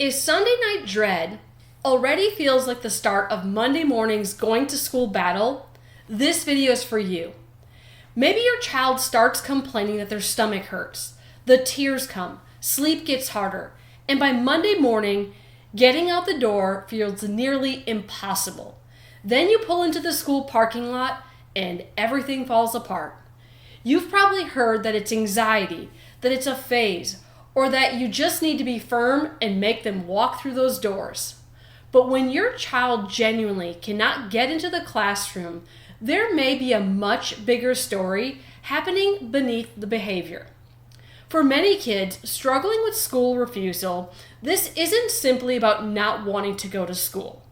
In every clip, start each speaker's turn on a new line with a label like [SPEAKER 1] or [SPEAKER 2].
[SPEAKER 1] If Sunday night dread already feels like the start of Monday morning's going to school battle, this video is for you. Maybe your child starts complaining that their stomach hurts, the tears come, sleep gets harder, and by Monday morning, getting out the door feels nearly impossible. Then you pull into the school parking lot and everything falls apart. You've probably heard that it's anxiety, that it's a phase, or that you just need to be firm and make them walk through those doors. But when your child genuinely cannot get into the classroom, there may be a much bigger story happening beneath the behavior. For many kids struggling with school refusal, this isn't simply about not wanting to go to school.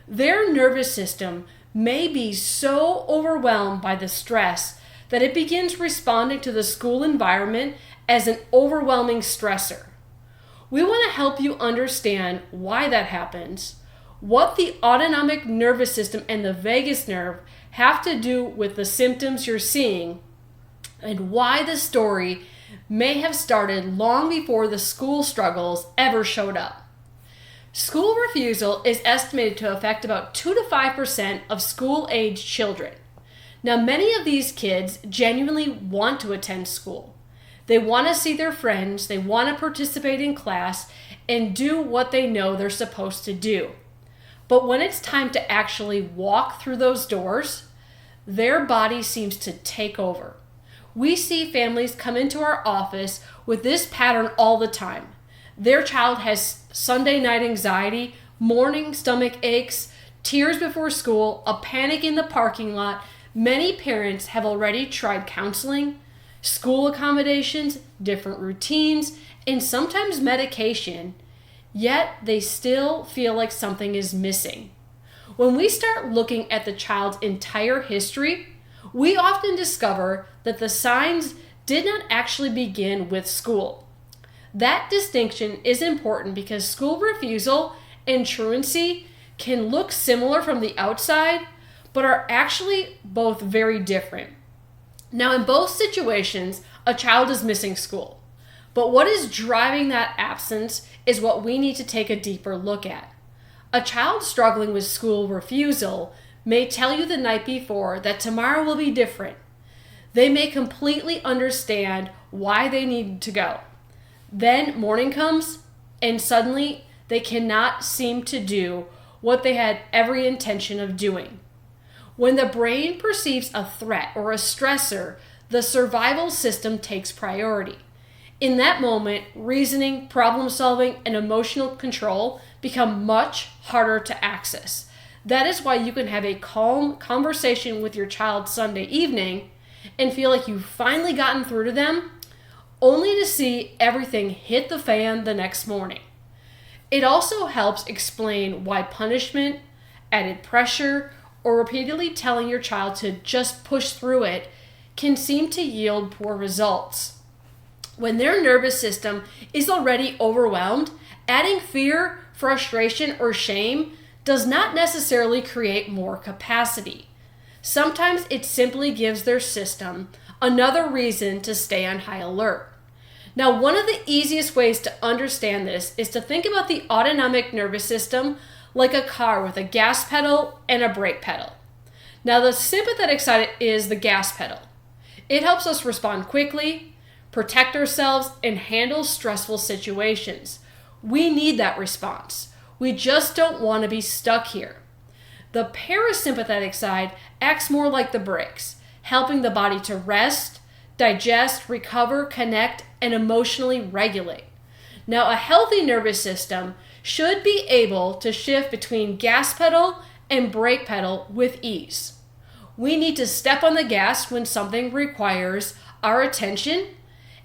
[SPEAKER 1] Their nervous system may be so overwhelmed by the stress that it begins responding to the school environment as an overwhelming stressor. We want to help you understand why that happens, what the autonomic nervous system and the vagus nerve have to do with the symptoms you're seeing, and why the story may have started long before the school struggles ever showed up. School refusal is estimated to affect about 2 to 5% of school-aged children. Now, many of these kids genuinely want to attend school. They want to see their friends, they want to participate in class, and do what they know they're supposed to do. But when it's time to actually walk through those doors, their body seems to take over. We see families come into our office with this pattern all the time. Their child has Sunday night anxiety, morning stomach aches, tears before school, a panic in the parking lot. Many parents have already tried counseling, school accommodations, different routines, and sometimes medication, yet they still feel like something is missing. When we start looking at the child's entire history, we often discover that the signs did not actually begin with school. That distinction is important because school refusal and truancy can look similar from the outside, but are actually both very different. Now, in both situations, a child is missing school. But what is driving that absence is what we need to take a deeper look at. A child struggling with school refusal may tell you the night before that tomorrow will be different. They may completely understand why they need to go. Then morning comes, and suddenly they cannot seem to do what they had every intention of doing. When the brain perceives a threat or a stressor, the survival system takes priority. In that moment, reasoning, problem solving, and emotional control become much harder to access. That is why you can have a calm conversation with your child Sunday evening and feel like you've finally gotten through to them, only to see everything hit the fan the next morning. It also helps explain why punishment, added pressure, or repeatedly telling your child to just push through it can seem to yield poor results. When their nervous system is already overwhelmed, adding fear, frustration, or shame does not necessarily create more capacity. Sometimes it simply gives their system another reason to stay on high alert. Now, one of the easiest ways to understand this is to think about the autonomic nervous system like a car with a gas pedal and a brake pedal. Now, the sympathetic side is the gas pedal. It helps us respond quickly, protect ourselves, and handle stressful situations. We need that response. We just don't want to be stuck here. The parasympathetic side acts more like the brakes, helping the body to rest, digest, recover, connect, and emotionally regulate. Now, a healthy nervous system should be able to shift between gas pedal and brake pedal with ease. We need to step on the gas when something requires our attention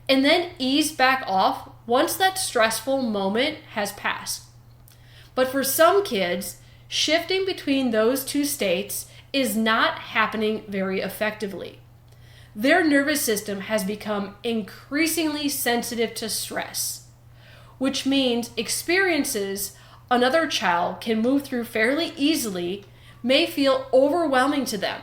[SPEAKER 1] and then ease back off once that stressful moment has passed. But for some kids, shifting between those two states is not happening very effectively. Their nervous system has become increasingly sensitive to stress, which means experiences another child can move through fairly easily may feel overwhelming to them.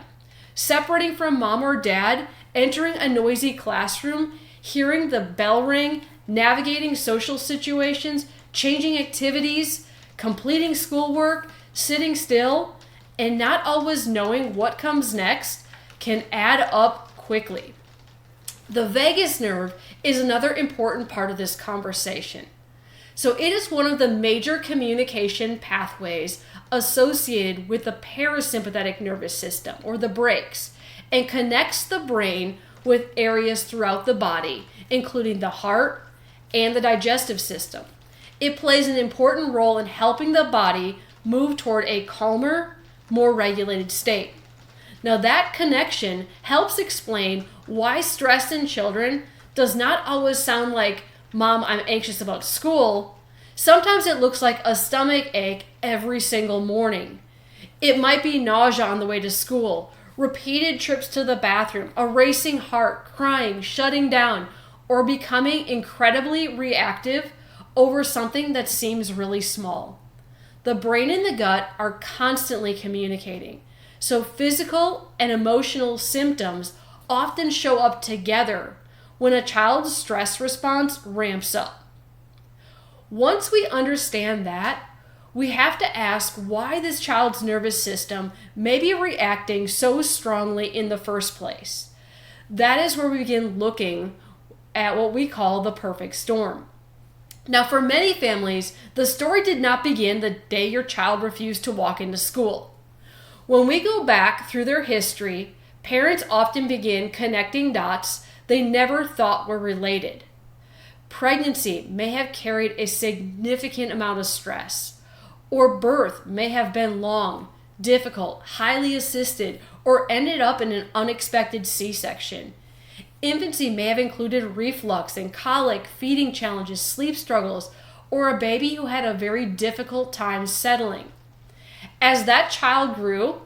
[SPEAKER 1] Separating from mom or dad, entering a noisy classroom, hearing the bell ring, navigating social situations, changing activities, completing schoolwork, sitting still, and not always knowing what comes next can add up quickly. The vagus nerve is another important part of this conversation. So it is one of the major communication pathways associated with the parasympathetic nervous system, or the brakes, and connects the brain with areas throughout the body, including the heart and the digestive system. It plays an important role in helping the body move toward a calmer, more regulated state. Now that connection helps explain why stress in children does not always sound like, "Mom, I'm anxious about school." Sometimes it looks like a stomach ache every single morning. It might be nausea on the way to school, repeated trips to the bathroom, a racing heart, crying, shutting down, or becoming incredibly reactive over something that seems really small. The brain and the gut are constantly communicating, so physical and emotional symptoms often show up together when a child's stress response ramps up. Once we understand that, we have to ask why this child's nervous system may be reacting so strongly in the first place. That is where we begin looking at what we call the perfect storm. Now, for many families, the story did not begin the day your child refused to walk into school. When we go back through their history, parents often begin connecting dots they never thought were related. Pregnancy may have carried a significant amount of stress, or birth may have been long, difficult, highly assisted, or ended up in an unexpected C-section. Infancy may have included reflux and colic, feeding challenges, sleep struggles, or a baby who had a very difficult time settling. As that child grew,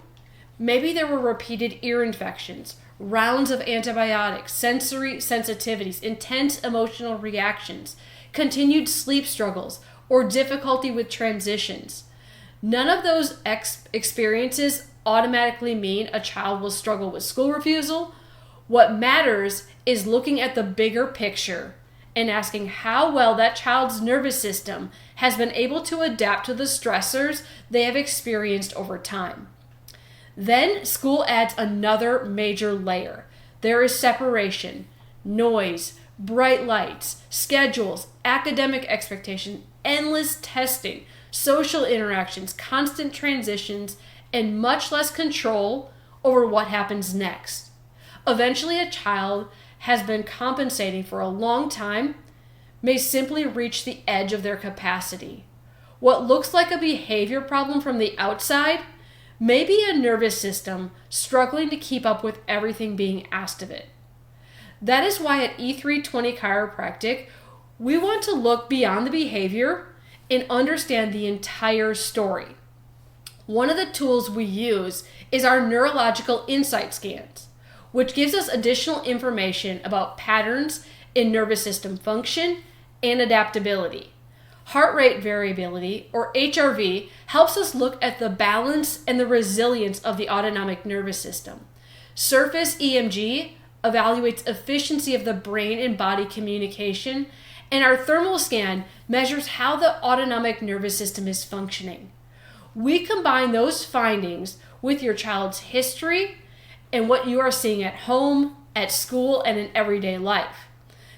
[SPEAKER 1] maybe there were repeated ear infections, rounds of antibiotics, sensory sensitivities, intense emotional reactions, continued sleep struggles, or difficulty with transitions. None of those experiences automatically mean a child will struggle with school refusal. What matters is looking at the bigger picture and asking how well that child's nervous system has been able to adapt to the stressors they have experienced over time. Then school adds another major layer. There is separation, noise, bright lights, schedules, academic expectation, endless testing, social interactions, constant transitions, and much less control over what happens next. Eventually, a child has been compensating for a long time may simply reach the edge of their capacity. What looks like a behavior problem from the outside may be a nervous system struggling to keep up with everything being asked of it. That is why at E320 Chiropractic, we want to look beyond the behavior and understand the entire story. One of the tools we use is our neurological insight scans, which gives us additional information about patterns in nervous system function and adaptability. Heart rate variability, or HRV, helps us look at the balance and the resilience of the autonomic nervous system. Surface EMG evaluates efficiency of the brain and body communication, and our thermal scan measures how the autonomic nervous system is functioning. We combine those findings with your child's history and what you are seeing at home, at school, and in everyday life.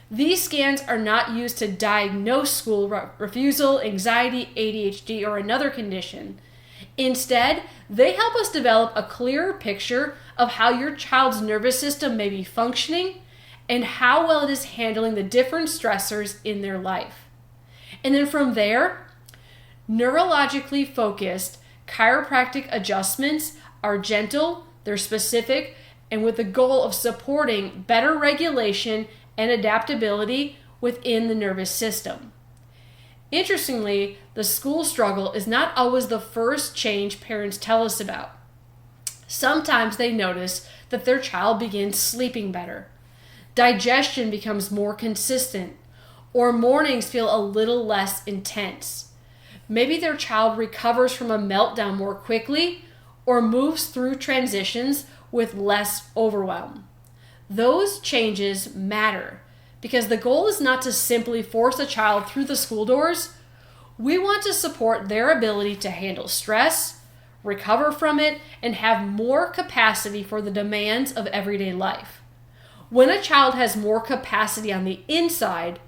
[SPEAKER 1] These scans are not used to diagnose school refusal, anxiety, ADHD, or another condition. Instead, they help us develop a clearer picture of how your child's nervous system may be functioning and how well it is handling the different stressors in their life. And then from there, neurologically focused chiropractic adjustments are gentle, they're specific, and with the goal of supporting better regulation and adaptability within the nervous system. Interestingly, the school struggle is not always the first change parents tell us about. Sometimes they notice that their child begins sleeping better, digestion becomes more consistent, or mornings feel a little less intense. Maybe their child recovers from a meltdown more quickly or moves through transitions with less overwhelm. Those changes matter because the goal is not to simply force a child through the school doors. We want to support their ability to handle stress, recover from it, and have more capacity for the demands of everyday life. When a child has more capacity on the inside,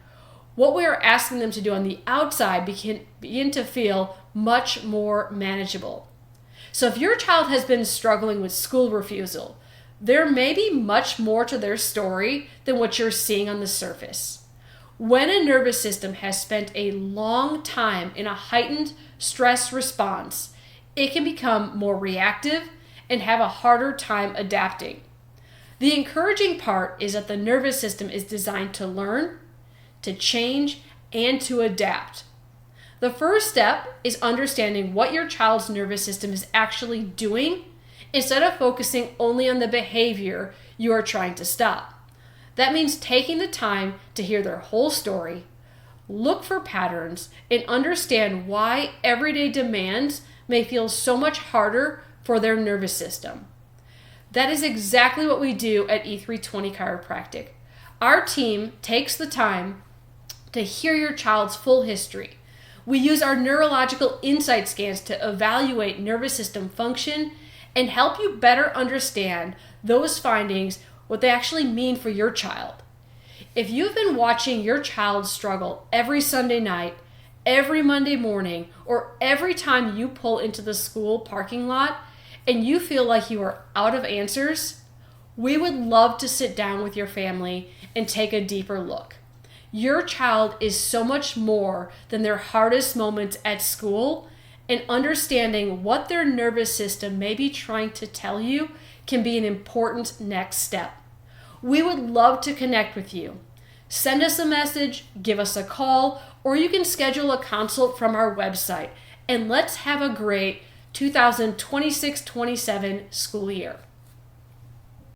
[SPEAKER 1] what we are asking them to do on the outside begin to feel much more manageable. So if your child has been struggling with school refusal, there may be much more to their story than what you're seeing on the surface. When a nervous system has spent a long time in a heightened stress response, it can become more reactive and have a harder time adapting. The encouraging part is that the nervous system is designed to learn, to change, and to adapt. The first step is understanding what your child's nervous system is actually doing instead of focusing only on the behavior you are trying to stop. That means taking the time to hear their whole story, look for patterns, and understand why everyday demands may feel so much harder for their nervous system. That is exactly what we do at E320 Chiropractic. Our team takes the time to hear your child's full history. We use our neurological insight scans to evaluate nervous system function and help you better understand those findings, what they actually mean for your child. If you've been watching your child struggle every Sunday night, every Monday morning, or every time you pull into the school parking lot and you feel like you are out of answers, we would love to sit down with your family and take a deeper look. Your child is so much more than their hardest moments at school, and understanding what their nervous system may be trying to tell you can be an important next step. We would love to connect with you. Send us a message, give us a call, or you can schedule a consult from our website, and let's have a great 2026-27 school year.